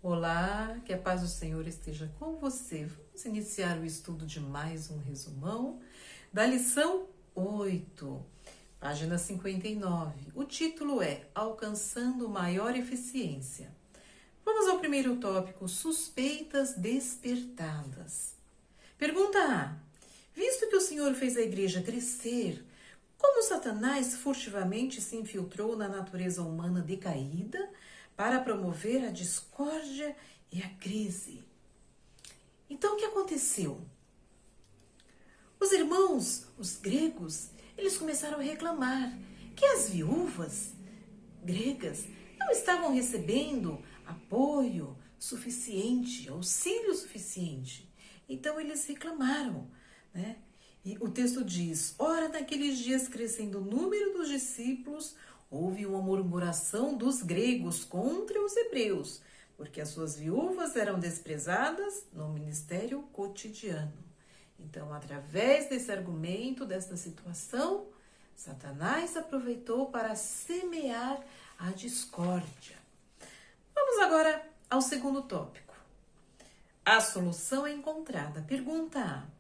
Olá, que a paz do Senhor esteja com você. Vamos iniciar o estudo de mais um resumão da lição 8, página 59. O título é Alcançando Maior Eficiência. Vamos ao primeiro tópico, suspeitas despertadas. Pergunta A. Visto que o Senhor fez a igreja crescer, como Satanás furtivamente se infiltrou na natureza humana decaída para promover a discórdia e a crise? Então, o que aconteceu? Os irmãos, os gregos, eles começaram a reclamar que as viúvas gregas não estavam recebendo apoio suficiente, auxílio suficiente. Então, eles reclamaram, né? E o texto diz, ora, naqueles dias, crescendo o número dos discípulos, houve uma murmuração dos gregos contra os hebreus, porque as suas viúvas eram desprezadas no ministério cotidiano. Então, através desse argumento, desta situação, Satanás aproveitou para semear a discórdia. Vamos agora ao segundo tópico. A solução é encontrada. Pergunta A.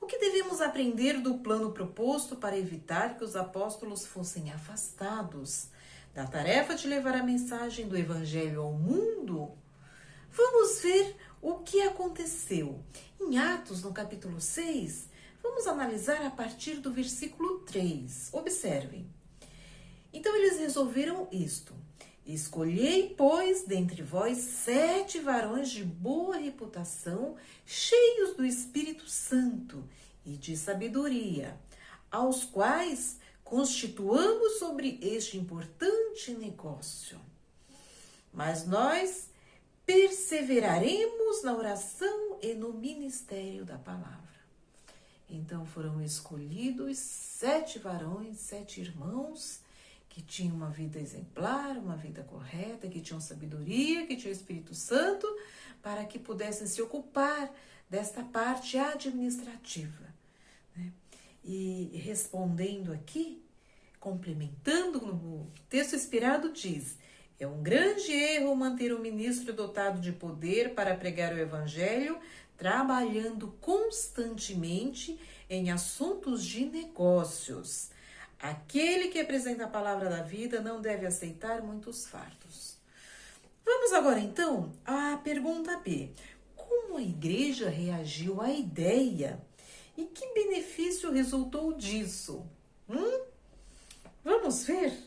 O que devemos aprender do plano proposto para evitar que os apóstolos fossem afastados da tarefa de levar a mensagem do Evangelho ao mundo? Vamos ver o que aconteceu. Em Atos, no capítulo 6, vamos analisar a partir do versículo 3. Observem. Então, eles resolveram isto. Escolhei, pois, dentre vós 7 varões de boa reputação, cheios do Espírito Santo e de sabedoria, aos quais constituamos sobre este importante negócio. Mas nós perseveraremos na oração e no ministério da palavra. Então foram escolhidos 7 varões, 7 irmãos, que tinham uma vida exemplar, uma vida correta, que tinham sabedoria, que tinham o Espírito Santo, para que pudessem se ocupar desta parte administrativa. Né? E respondendo aqui, complementando no texto inspirado, diz, é um grande erro manter um ministro dotado de poder para pregar o Evangelho, trabalhando constantemente em assuntos de negócios. Aquele que apresenta a palavra da vida não deve aceitar muitos fardos. Vamos agora, então, à pergunta B. Como a igreja reagiu à ideia? E que benefício resultou disso? Vamos ver?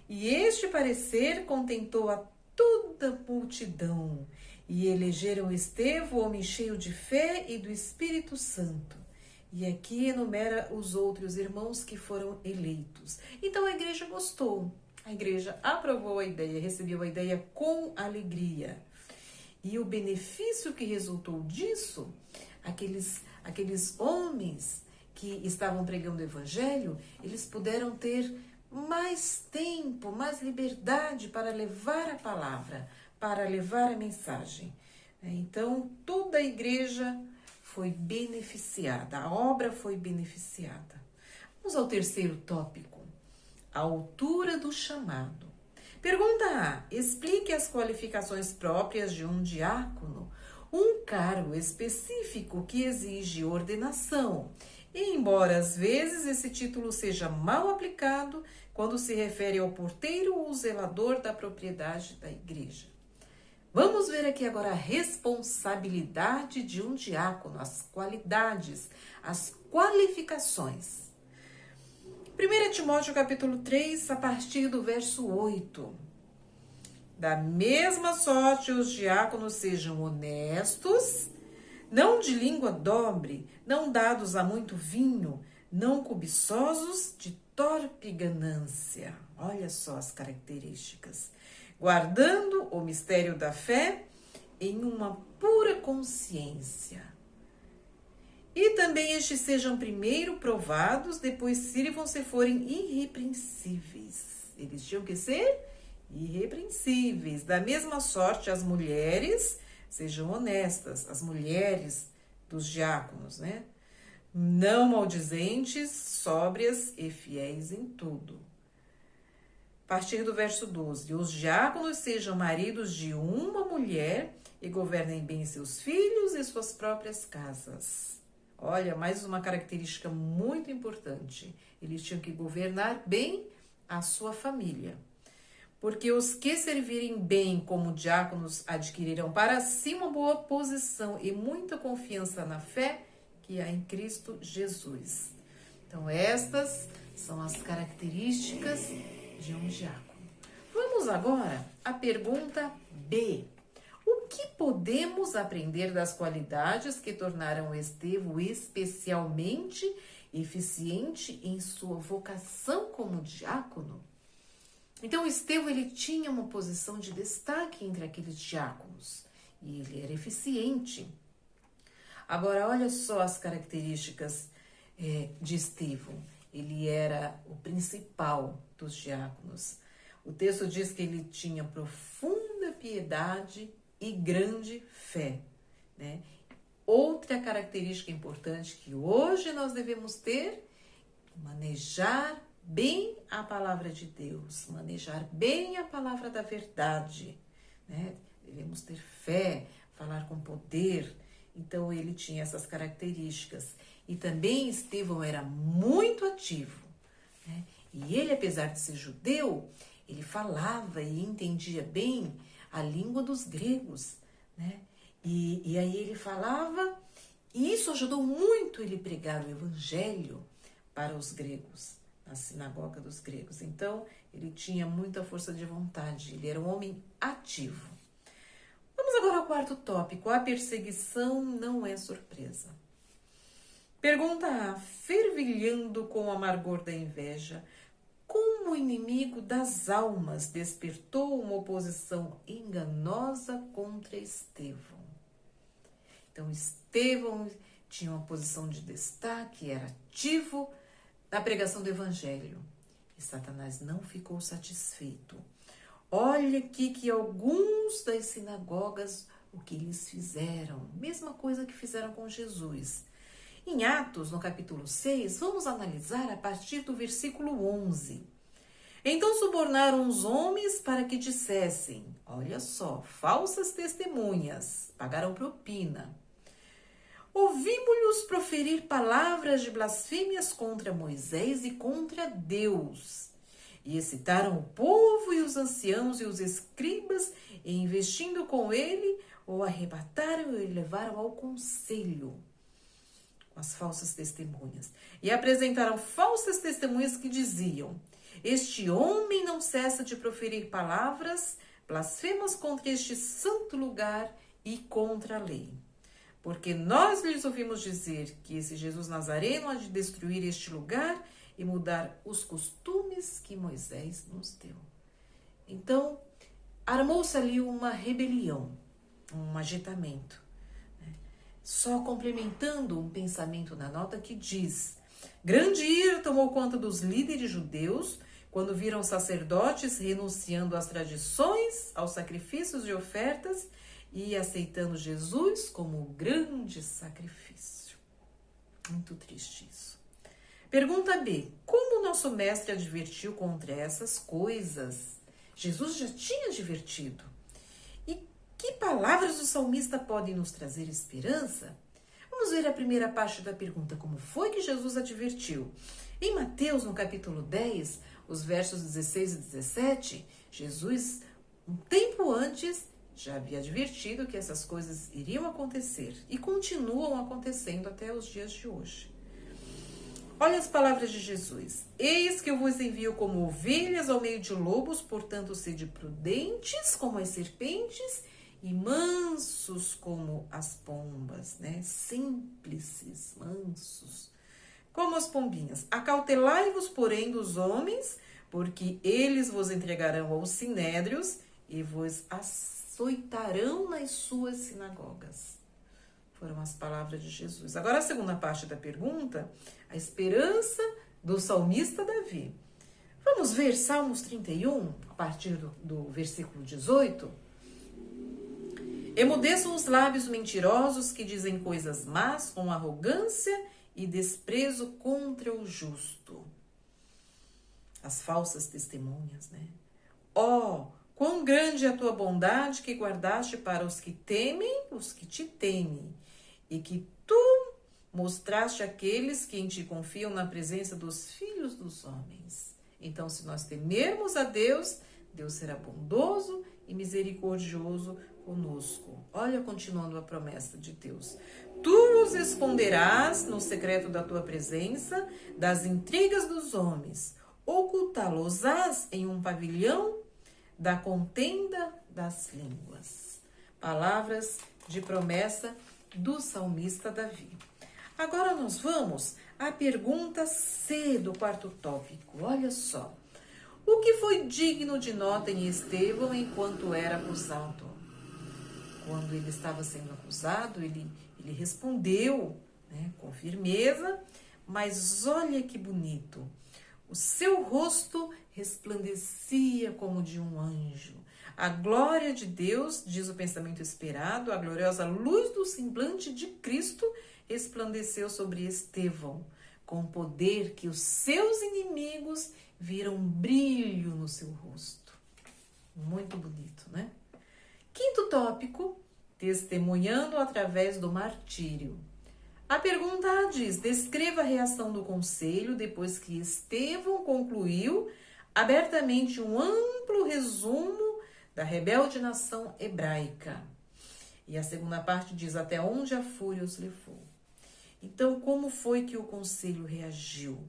E este parecer contentou a toda a multidão, e elegeram Estevão, homem cheio de fé e do Espírito Santo. E aqui enumera os outros irmãos que foram eleitos. Então a igreja gostou, a igreja aprovou a ideia, recebeu a ideia com alegria. E o benefício que resultou disso, aqueles homens que estavam pregando o evangelho, eles puderam ter mais tempo, mais liberdade para levar a palavra, para levar a mensagem. Então toda a igreja foi beneficiada, a obra foi beneficiada. Vamos ao terceiro tópico, a altura do chamado. Pergunta A, explique as qualificações próprias de um diácono, um cargo específico que exige ordenação, e embora às vezes esse título seja mal aplicado quando se refere ao porteiro ou zelador da propriedade da igreja. Vamos ver aqui agora a responsabilidade de um diácono, as qualidades, as qualificações. 1 Timóteo capítulo 3, a partir do verso 8. Da mesma sorte os diáconos sejam honestos, não de língua dobre, não dados a muito vinho, não cobiçosos de torpe ganância. Olha só as características. Guardando o mistério da fé em uma pura consciência. E também estes sejam primeiro provados, depois sirvam se forem irrepreensíveis. Eles tinham que ser irrepreensíveis. Da mesma sorte, as mulheres sejam honestas, as mulheres dos diáconos, né? Não maldizentes, sóbrias e fiéis em tudo. a partir do verso 12. Os diáconos sejam maridos de uma mulher e governem bem seus filhos e suas próprias casas. Olha, mais uma característica muito importante. Eles tinham que governar bem a sua família. Porque os que servirem bem como diáconos adquirirão para si uma boa posição e muita confiança na fé que há em Cristo Jesus. Então, estas são as características de um diácono. Vamos agora à pergunta B. O que podemos aprender das qualidades que tornaram Estevão especialmente eficiente em sua vocação como diácono? Então, Estevão, ele tinha uma posição de destaque entre aqueles diáconos e ele era eficiente. Agora, olha só as características de Estevão. Ele era o principal dos diáconos. O texto diz que ele tinha profunda piedade e grande fé, né? Outra característica importante que hoje nós devemos ter, manejar bem a palavra de Deus, manejar bem a palavra da verdade, né? Devemos ter fé, falar com poder. Então, ele tinha essas características. E também Estevão era muito ativo, né? E ele, apesar de ser judeu, ele falava e entendia bem a língua dos gregos, né? E aí ele falava, e isso ajudou muito ele pregar o evangelho para os gregos, na sinagoga dos gregos. Então, ele tinha muita força de vontade, ele era um homem ativo. Vamos agora ao quarto tópico. A perseguição não é surpresa. Pergunta A. Fervilhando com o amargor da inveja, como o inimigo das almas despertou uma oposição enganosa contra Estevão? Então, Estevão tinha uma posição de destaque, era ativo na pregação do evangelho. E Satanás não ficou satisfeito. Olha aqui que alguns das sinagogas, o que eles fizeram, mesma coisa que fizeram com Jesus. Em Atos, no capítulo 6, vamos analisar a partir do versículo 11. Então subornaram os homens para que dissessem, olha só, falsas testemunhas, pagaram propina. Ouvimos-lhes proferir palavras de blasfêmias contra Moisés e contra Deus. E excitaram o povo e os anciãos e os escribas, e investindo com ele, o arrebataram e o levaram ao conselho, com as falsas testemunhas. E apresentaram falsas testemunhas que diziam, este homem não cessa de proferir palavras blasfemas contra este santo lugar e contra a lei. Porque nós lhes ouvimos dizer que esse Jesus Nazareno há de destruir este lugar e mudar os costumes que Moisés nos deu. Então, armou-se ali uma rebelião, um agitamento. Só complementando um pensamento na nota que diz, grande ira tomou conta dos líderes judeus quando viram sacerdotes renunciando às tradições, aos sacrifícios e ofertas e aceitando Jesus como o grande sacrifício. Muito triste isso. Pergunta B. Como o nosso mestre advertiu contra essas coisas? Jesus já tinha advertido. E que palavras do salmista podem nos trazer esperança? Vamos ver a primeira parte da pergunta. Como foi que Jesus advertiu? Em Mateus, no capítulo 10, os versos 16 e 17, Jesus, um tempo antes, já havia advertido que essas coisas iriam acontecer e continuam acontecendo até os dias de hoje. Olha as palavras de Jesus. Eis que eu vos envio como ovelhas ao meio de lobos, portanto, sede prudentes como as serpentes e mansos como as pombas, né? Simples, mansos, como as pombinhas. Acautelai-vos, porém, dos homens, porque eles vos entregarão aos sinédrios e vos açoitarão nas suas sinagogas. Foram as palavras de Jesus. Agora a segunda parte da pergunta, a esperança do salmista Davi. Vamos ver Salmos 31, a partir do versículo 18. Emudeçam os lábios mentirosos que dizem coisas más com arrogância e desprezo contra o justo. as falsas testemunhas, né? Ó, quão grande é a tua bondade que guardaste para os que te temem, e que tu mostraste àqueles que em ti confiam na presença dos filhos dos homens. Então, se nós temermos a Deus, Deus será bondoso e misericordioso conosco. Olha, continuando a promessa de Deus. Tu os esconderás no secreto da tua presença, das intrigas dos homens. Ocultá-los-ás em um pavilhão da contenda das línguas. Palavras de promessa do salmista Davi. Agora nós vamos à pergunta C do quarto tópico. Olha só. O que foi digno de nota em Estevão enquanto era acusado? Quando ele estava sendo acusado, ele respondeu, né, com firmeza, mas olha que bonito. O seu rosto resplandecia como de um anjo. A glória de Deus, diz o pensamento esperado, a gloriosa luz do semblante de Cristo resplandeceu sobre Estevão, com poder que os seus inimigos viram brilho no seu rosto. Muito bonito, né? Quinto tópico, testemunhando através do martírio. A pergunta A diz, descreva a reação do conselho depois que Estevão concluiu abertamente um amplo resumo da rebelde nação hebraica. E a segunda parte diz, até onde a fúria os levou. Então, como foi que o conselho reagiu?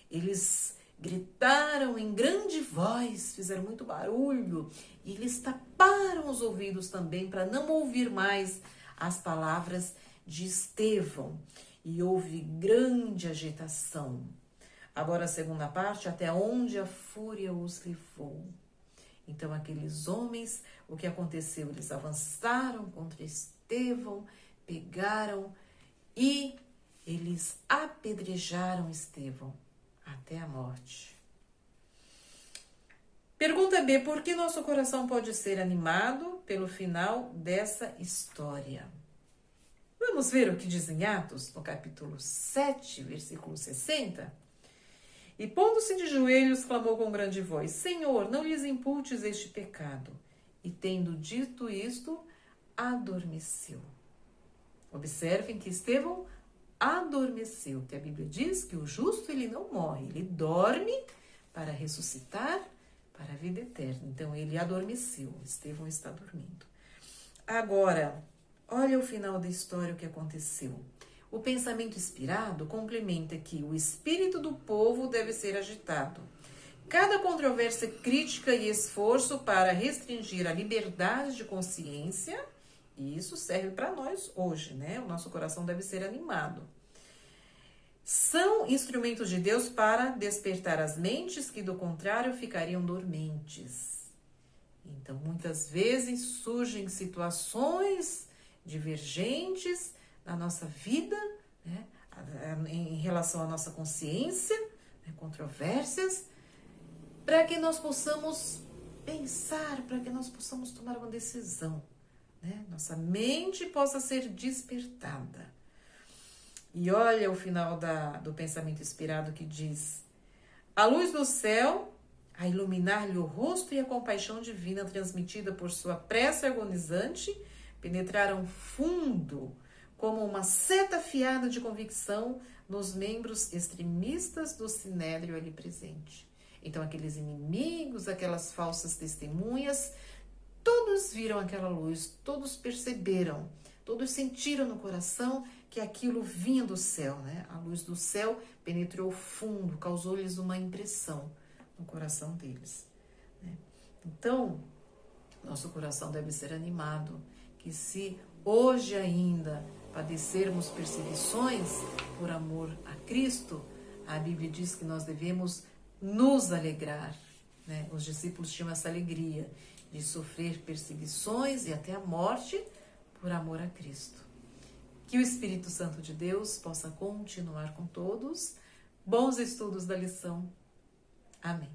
Eles gritaram em grande voz, fizeram muito barulho, e eles taparam os ouvidos também para não ouvir mais as palavras de Estevão. E houve grande agitação. Agora a segunda parte, até onde a fúria os levou. Então aqueles homens, o que aconteceu? Eles avançaram contra Estevão, pegaram e eles apedrejaram Estevão até a morte. Pergunta B, por que nosso coração pode ser animado pelo final dessa história? Vamos ver o que diz em Atos, no capítulo 7, versículo 60? E pondo-se de joelhos, clamou com grande voz, Senhor, não lhes imputes este pecado. E tendo dito isto, adormeceu. Observem que Estevão adormeceu, que a Bíblia diz que o justo ele não morre, ele dorme para ressuscitar para a vida eterna. Então ele adormeceu, Estevão está dormindo. Agora, olha o final da história, o que aconteceu. O pensamento inspirado complementa que o espírito do povo deve ser agitado. Cada controvérsia crítica e esforço para restringir a liberdade de consciência, e isso serve para nós hoje, né? O nosso coração deve ser animado. São instrumentos de Deus para despertar as mentes que, do contrário, ficariam dormentes. Então, muitas vezes surgem situações divergentes na nossa vida, né, em relação à nossa consciência, né, controvérsias, para que nós possamos pensar, para que nós possamos tomar uma decisão, né, nossa mente possa ser despertada. E olha o final do pensamento inspirado que diz, a luz do céu, a iluminar-lhe o rosto e a compaixão divina transmitida por sua prece agonizante, penetraram fundo, como uma seta afiada de convicção nos membros extremistas do sinédrio ali presente. Então, aqueles inimigos, aquelas falsas testemunhas, todos viram aquela luz, todos perceberam, todos sentiram no coração que aquilo vinha do céu, né? A luz do céu penetrou fundo, causou-lhes uma impressão no coração deles, né? Então, nosso coração deve ser animado, que se hoje ainda padecermos perseguições por amor a Cristo, a Bíblia diz que nós devemos nos alegrar, né? Os discípulos tinham essa alegria de sofrer perseguições e até a morte por amor a Cristo. Que o Espírito Santo de Deus possa continuar com todos. Bons estudos da lição. Amém.